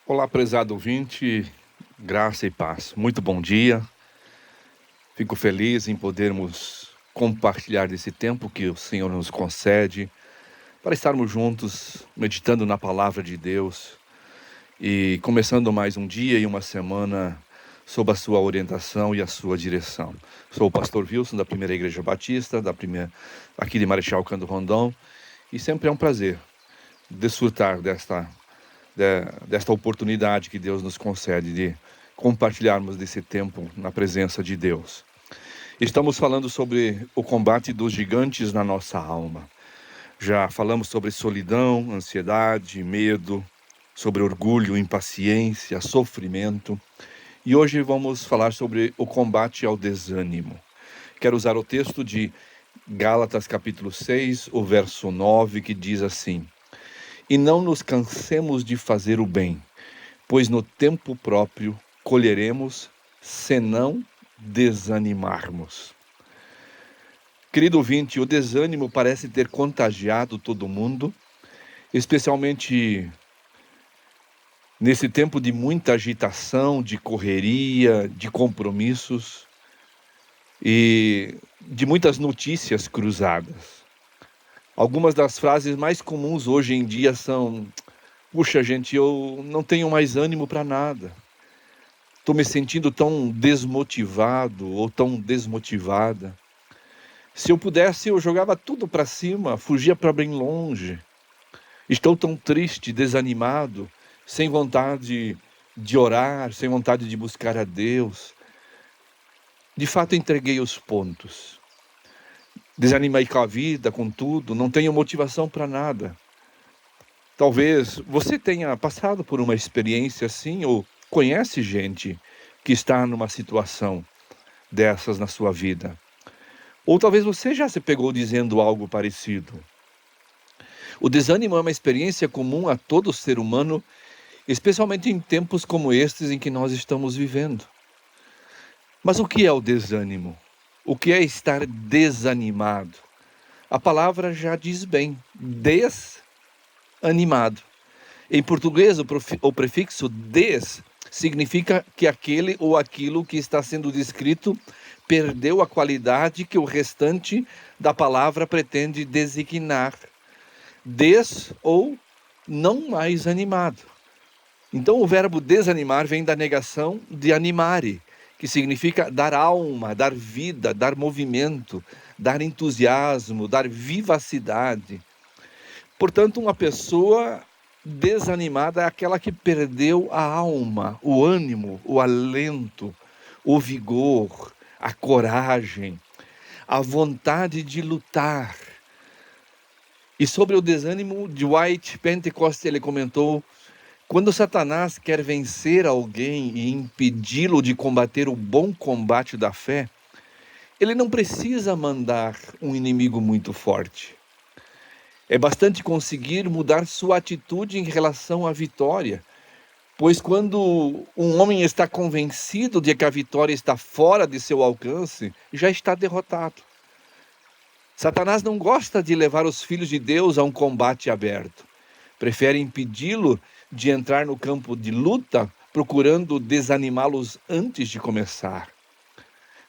Olá, prezado ouvinte, graça e paz. Muito bom dia. Fico feliz em podermos compartilhar desse tempo que o Senhor nos concede para estarmos juntos, meditando na palavra de Deus e começando mais um dia e uma semana sob a sua orientação e a sua direção. Sou o pastor Wilson, da Primeira Igreja Batista, aqui de Marechal Cândido Rondon, e sempre é um prazer desfrutar desta oportunidade que Deus nos concede de compartilharmos desse tempo na presença de Deus. Estamos falando sobre o combate dos gigantes na nossa alma. Já falamos sobre solidão, ansiedade, medo, sobre orgulho, impaciência, sofrimento. E hoje vamos falar sobre o combate ao desânimo. Quero usar o texto de Gálatas capítulo 6, o verso 9, que diz assim: E não nos cansemos de fazer o bem, pois no tempo próprio colheremos, se não desanimarmos. Querido ouvinte, o desânimo parece ter contagiado todo mundo, especialmente nesse tempo de muita agitação, de correria, de compromissos e de muitas notícias cruzadas. Algumas das frases mais comuns hoje em dia são: puxa, gente, eu não tenho mais ânimo para nada. Estou me sentindo tão desmotivado ou tão desmotivada. Se eu pudesse, eu jogava tudo para cima, fugia para bem longe. Estou tão triste, desanimado, sem vontade de orar, sem vontade de buscar a Deus. De fato, entreguei os pontos. Desanimei com a vida, com tudo, não tenho motivação para nada. Talvez você tenha passado por uma experiência assim, ou conhece gente que está numa situação dessas na sua vida. Ou talvez você já se pegou dizendo algo parecido. O desânimo é uma experiência comum a todo ser humano, especialmente em tempos como estes em que nós estamos vivendo. Mas o que é o desânimo? O que é estar desanimado? A palavra já diz bem, desanimado. Em português, o prefixo des significa que aquele ou aquilo que está sendo descrito perdeu a qualidade que o restante da palavra pretende designar. Des ou não mais animado. Então o verbo desanimar vem da negação de animare, que significa dar alma, dar vida, dar movimento, dar entusiasmo, dar vivacidade. Portanto, uma pessoa desanimada é aquela que perdeu a alma, o ânimo, o alento, o vigor, a coragem, a vontade de lutar. E sobre o desânimo, Dwight Pentecost, ele comentou: quando Satanás quer vencer alguém e impedi-lo de combater o bom combate da fé, ele não precisa mandar um inimigo muito forte. É bastante conseguir mudar sua atitude em relação à vitória, pois quando um homem está convencido de que a vitória está fora de seu alcance, já está derrotado. Satanás não gosta de levar os filhos de Deus a um combate aberto. Prefere impedi-lo de entrar no campo de luta, procurando desanimá-los antes de começar.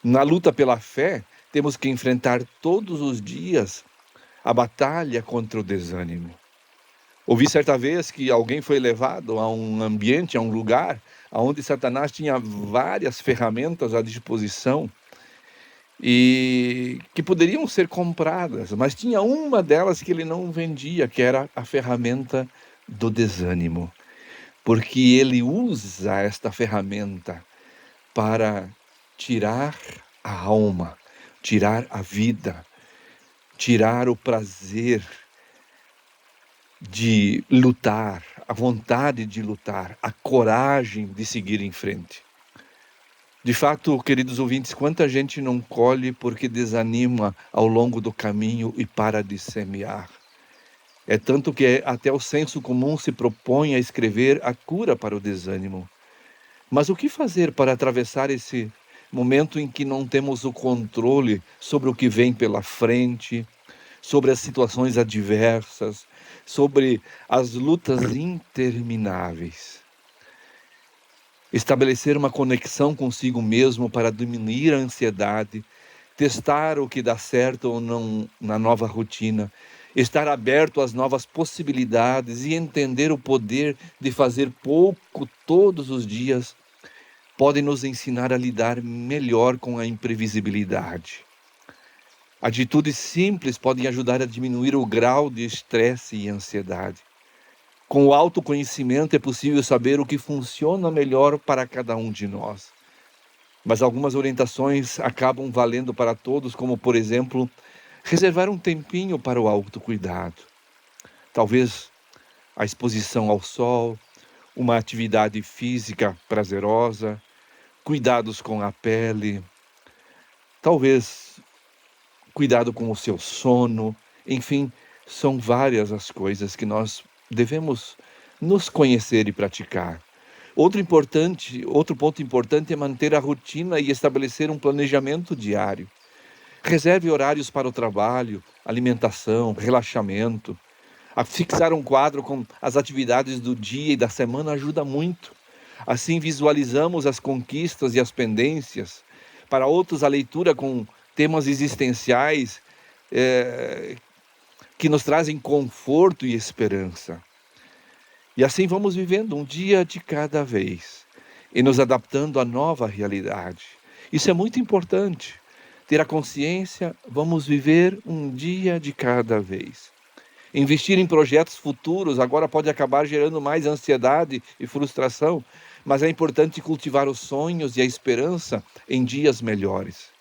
Na luta pela fé, temos que enfrentar todos os dias a batalha contra o desânimo. Ouvi certa vez que alguém foi levado a um ambiente, a um lugar, onde Satanás tinha várias ferramentas à disposição e que poderiam ser compradas, mas tinha uma delas que ele não vendia, que era a ferramenta do desânimo, porque ele usa esta ferramenta para tirar a alma, tirar a vida, tirar o prazer de lutar, a vontade de lutar, a coragem de seguir em frente. De fato, queridos ouvintes, quanta gente não colhe porque desanima ao longo do caminho e para de semear. É tanto que até o senso comum se propõe a escrever a cura para o desânimo. Mas o que fazer para atravessar esse momento em que não temos o controle sobre o que vem pela frente, sobre as situações adversas, sobre as lutas intermináveis? estabelecer uma conexão consigo mesmo para diminuir a ansiedade, testar o que dá certo ou não na nova rotina, estar aberto às novas possibilidades e entender o poder de fazer pouco todos os dias, podem nos ensinar a lidar melhor com a imprevisibilidade. Atitudes simples podem ajudar a diminuir o grau de estresse e ansiedade. Com o autoconhecimento é possível saber o que funciona melhor para cada um de nós. Mas algumas orientações acabam valendo para todos, como, por exemplo, reservar um tempinho para o autocuidado. Talvez a exposição ao sol, uma atividade física prazerosa, cuidados com a pele, talvez cuidado com o seu sono, enfim, são várias as coisas que nós devemos nos conhecer e praticar. Outro ponto importante é manter a rotina e estabelecer um planejamento diário. Reserve horários para o trabalho, alimentação, relaxamento. A fixar um quadro com as atividades do dia e da semana ajuda muito. Assim visualizamos as conquistas e as pendências. Para outros, a leitura com temas existenciais que nos trazem conforto e esperança. E assim vamos vivendo um dia de cada vez e nos adaptando à nova realidade. Isso é muito importante. Ter a consciência, vamos viver um dia de cada vez. Investir em projetos futuros agora pode acabar gerando mais ansiedade e frustração, mas é importante cultivar os sonhos e a esperança em dias melhores.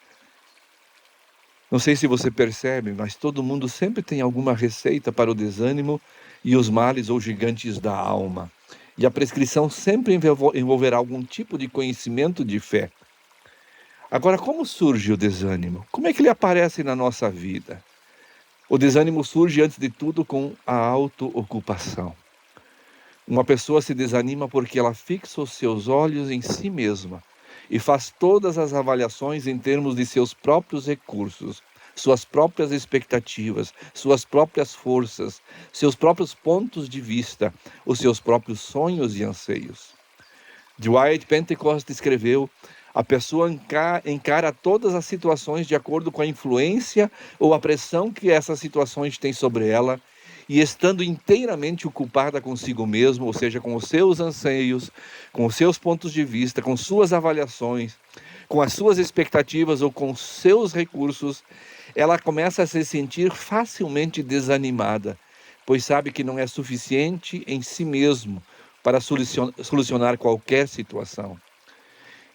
Não sei se você percebe, mas todo mundo sempre tem alguma receita para o desânimo e os males ou gigantes da alma. E a prescrição sempre envolverá algum tipo de conhecimento de fé. Agora, como surge o desânimo? Como é que ele aparece na nossa vida? O desânimo surge, antes de tudo, com a autoocupação. Uma pessoa se desanima porque ela fixa os seus olhos em si mesma e faz todas as avaliações em termos de seus próprios recursos, suas próprias expectativas, suas próprias forças, seus próprios pontos de vista, os seus próprios sonhos e anseios. Dwight Pentecost escreveu: a pessoa encara todas as situações de acordo com a influência ou a pressão que essas situações têm sobre ela, e estando inteiramente ocupada consigo mesma, ou seja, com os seus anseios, com os seus pontos de vista, com suas avaliações, com as suas expectativas ou com seus recursos, ela começa a se sentir facilmente desanimada, pois sabe que não é suficiente em si mesmo para solucionar qualquer situação.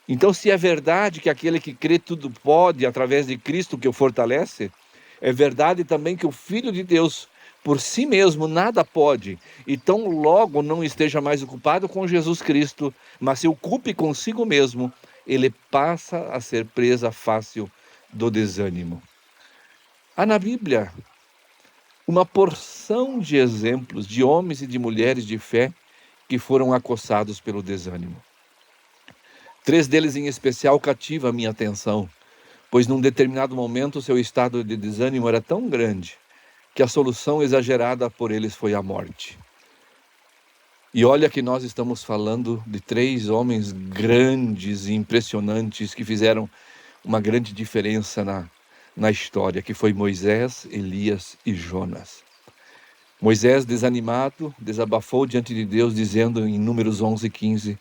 Então, se é verdade que aquele que crê tudo pode, através de Cristo que o fortalece, é verdade também que o Filho de Deus, por si mesmo, nada pode, e tão logo não esteja mais ocupado com Jesus Cristo, mas se ocupe consigo mesmo, ele passa a ser presa fácil do desânimo. Há na Bíblia uma porção de exemplos de homens e de mulheres de fé que foram acossados pelo desânimo. 3 deles em especial cativam a minha atenção, pois num determinado momento seu estado de desânimo era tão grande que a solução exagerada por eles foi a morte. E olha que nós estamos falando de 3 homens grandes e impressionantes que fizeram uma grande diferença na história, que foi Moisés, Elias e Jonas. Moisés, desanimado, desabafou diante de Deus, dizendo em Números 11:15,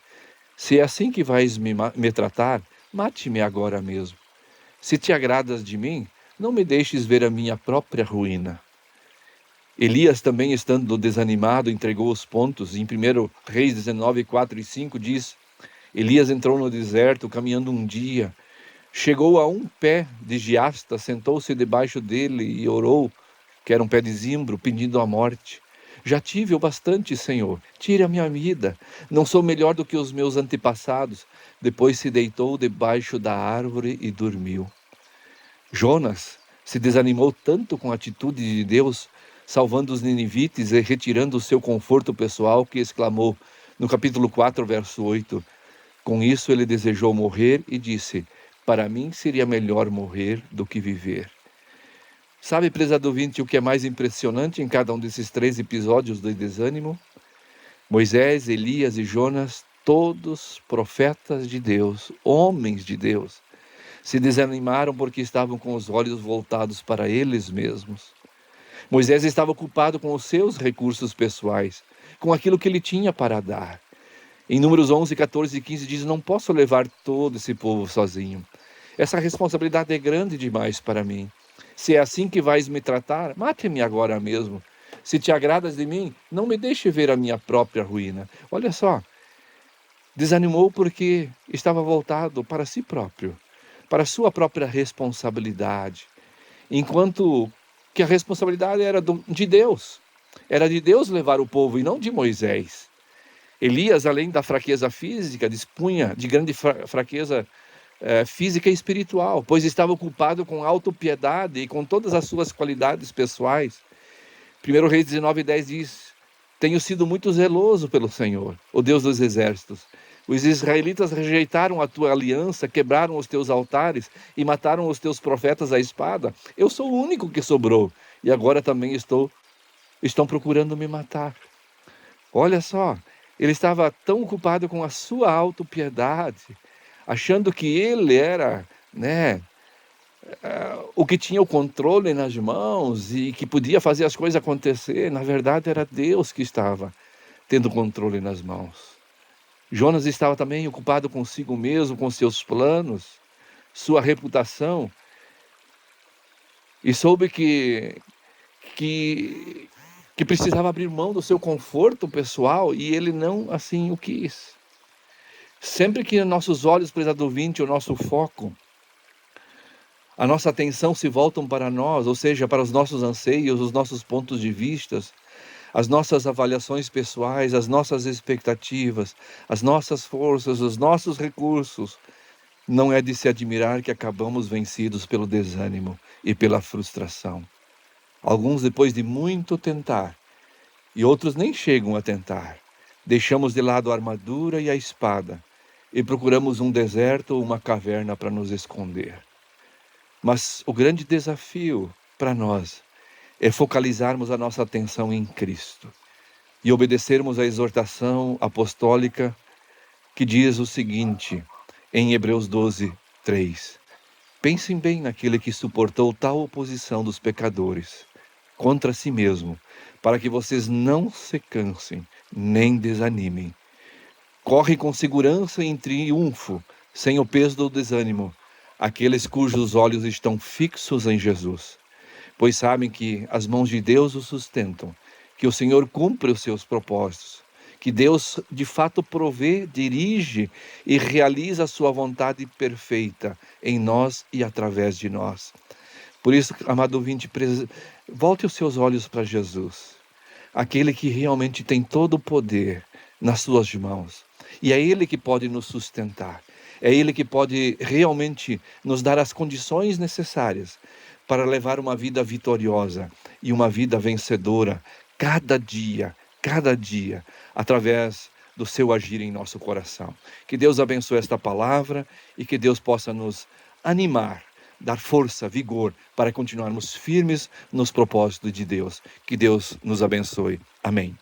se é assim que vais me tratar, mate-me agora mesmo. Se te agradas de mim, não me deixes ver a minha própria ruína. Elias, também estando desanimado, entregou os pontos. Em 1 Reis 19, 4 e 5 diz, Elias entrou no deserto caminhando um dia, chegou a um pé de giasta, sentou-se debaixo dele e orou, que era um pé de zimbro, pedindo a morte. Já tive o bastante, Senhor, tire a minha vida, não sou melhor do que os meus antepassados. Depois se deitou debaixo da árvore e dormiu. Jonas se desanimou tanto com a atitude de Deus, salvando os ninivitas e retirando o seu conforto pessoal, que exclamou no capítulo 4, verso 8, com isso ele desejou morrer e disse, para mim seria melhor morrer do que viver. Sabe, prezado ouvinte, o que é mais impressionante em cada um desses 3 episódios do desânimo? Moisés, Elias e Jonas, todos profetas de Deus, homens de Deus, se desanimaram porque estavam com os olhos voltados para eles mesmos. Moisés estava ocupado com os seus recursos pessoais, com aquilo que ele tinha para dar. Em Números 11, 14 e 15 diz: não posso levar todo esse povo sozinho. Essa responsabilidade é grande demais para mim. Se é assim que vais me tratar, mate-me agora mesmo. Se te agradas de mim, não me deixe ver a minha própria ruína. Olha só, desanimou porque estava voltado para si próprio, para a sua própria responsabilidade, enquanto que a responsabilidade era de Deus. Era de Deus levar o povo e não de Moisés. Elias, além da fraqueza física, dispunha de grande fraqueza física e espiritual, pois estava ocupado com autopiedade e com todas as suas qualidades pessoais. 1 Reis 19:10 diz: tenho sido muito zeloso pelo Senhor, o Deus dos exércitos. Os israelitas rejeitaram a tua aliança, quebraram os teus altares e mataram os teus profetas à espada. Eu sou o único que sobrou e agora também estão procurando me matar. Olha só, ele estava tão ocupado com a sua autopiedade, achando que ele era, o que tinha o controle nas mãos e que podia fazer as coisas acontecer. Na verdade, era Deus que estava tendo controle nas mãos. Jonas estava também ocupado consigo mesmo, com seus planos, sua reputação, e soube que precisava abrir mão do seu conforto pessoal, e ele não assim o quis. Sempre que nossos olhos, prezado ouvinte, o nosso foco, a nossa atenção se voltam para nós, ou seja, para os nossos anseios, os nossos pontos de vista, as nossas avaliações pessoais, as nossas expectativas, as nossas forças, os nossos recursos, não é de se admirar que acabamos vencidos pelo desânimo e pela frustração. Alguns, depois de muito tentar, e outros nem chegam a tentar, deixamos de lado a armadura e a espada e procuramos um deserto ou uma caverna para nos esconder. Mas o grande desafio para nós é focalizarmos a nossa atenção em Cristo e obedecermos à exortação apostólica que diz o seguinte, em Hebreus 12:3. Pensem bem naquele que suportou tal oposição dos pecadores contra si mesmo, para que vocês não se cansem nem desanimem. Corre com segurança e em triunfo, sem o peso do desânimo, aqueles cujos olhos estão fixos em Jesus, pois sabem que as mãos de Deus o sustentam, que o Senhor cumpre os seus propósitos, que Deus de fato provê, dirige e realiza a sua vontade perfeita em nós e através de nós. Por isso, amado ouvinte, volte os seus olhos para Jesus, aquele que realmente tem todo o poder nas suas mãos. E é Ele que pode nos sustentar. É Ele que pode realmente nos dar as condições necessárias para levar uma vida vitoriosa e uma vida vencedora cada dia, através do seu agir em nosso coração. Que Deus abençoe esta palavra e que Deus possa nos animar, dar força, vigor, para continuarmos firmes nos propósitos de Deus. Que Deus nos abençoe. Amém.